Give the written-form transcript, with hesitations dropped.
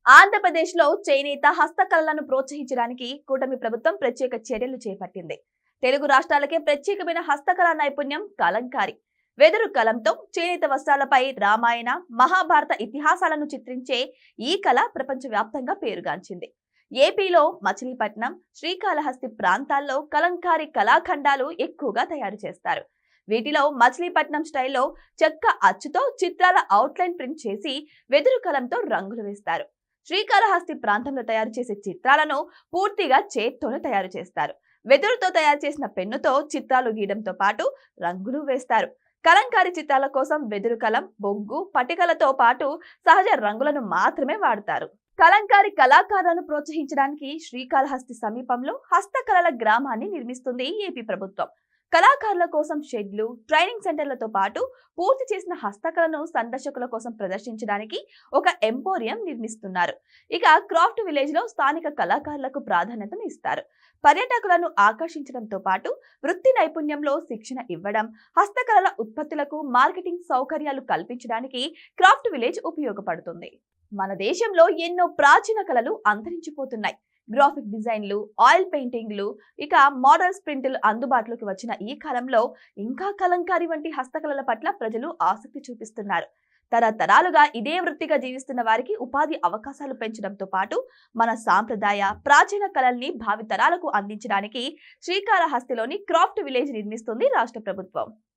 ఆంధ్రప్రదేశ్లో చేనేత హస్తకళలను ప్రోత్సహించడానికి కూటమి ప్రభుత్వం ప్రత్యేక చర్యలు చేపట్టింది. తెలుగు రాష్ట్రాలకే ప్రత్యేకమైన హస్తకళా నైపుణ్యం కలంకారీ. వెదురు కలంతో చేనేత వస్త్రాలపై రామాయణ, మహాభారత ఇతిహాసాలను చిత్రించే ఈ కళ ప్రపంచవ్యాప్తంగా పేరుగాంచింది. ఏపీలో మచిలీపట్నం, శ్రీకాళహస్తి ప్రాంతాల్లో కలంకారీ కళాఖండాలు ఎక్కువగా తయారు చేస్తారు. వీటిలో మచిలీపట్నం స్టైల్లో చెక్క అచ్చుతో చిత్రాల అవుట్లైన్ ప్రింట్ చేసి వెదురు కలంతో రంగులు వేస్తారు. శ్రీకాళహస్తి ప్రాంతంలో తయారు చేసే చిత్రాలను పూర్తిగా చేత్తోనే తయారు చేస్తారు. వెదురుతో తయారు చేసిన పెన్నుతో చిత్రాలు గీయడంతో పాటు రంగులు వేస్తారు. కలంకారీ చిత్రాల కోసం వెదురు కలం, బొగ్గు, పటికలతో పాటు సహజ రంగులను మాత్రమే వాడతారు. కలంకారీ కళాకారులను ప్రోత్సహించడానికి శ్రీకాళహస్తి సమీపంలో హస్తకళల గ్రామాన్ని నిర్మిస్తుంది ఏపీ ప్రభుత్వం. కళాకారుల కోసం షెడ్లు, ట్రైనింగ్ సెంటర్లతో పాటు పూర్తి చేసిన హస్తకళను సందర్శకుల కోసం ప్రదర్శించడానికి ఒక ఎంపోరియం నిర్మిస్తున్నారు. ఇక క్రాఫ్ట్ విలేజ్ లో స్థానిక కళాకారులకు ప్రాధాన్యతను ఇస్తారు. పర్యాటకులను ఆకర్షించడంతో పాటు వృత్తి నైపుణ్యంలో శిక్షణ ఇవ్వడం, హస్తకళల ఉత్పత్తులకు మార్కెటింగ్ సౌకర్యాలు కల్పించడానికి క్రాఫ్ట్ విలేజ్ ఉపయోగపడుతుంది. మన దేశంలో ఎన్నో ప్రాచీన కళలు అంతరించిపోతున్నాయి. గ్రాఫిక్ డిజైన్లు, ఆయిల్ పెయింటింగ్లు, ఇక మోడల్స్ ప్రింట్లు అందుబాటులోకి వచ్చిన ఈ కాలంలో ఇంకా కలంకారీ వంటి హస్తకళల పట్ల ప్రజలు ఆసక్తి చూపిస్తున్నారు. తరతరాలుగా ఇదే వృత్తిగా జీవిస్తున్న వారికి ఉపాధి అవకాశాలు పెంచడంతో పాటు మన సాంప్రదాయ ప్రాచీన కళల్ని భావితరాలకు అందించడానికి శ్రీకాళహస్తిలోని క్రాఫ్ట్ విలేజ్ నిర్మిస్తుంది రాష్ట్ర ప్రభుత్వం.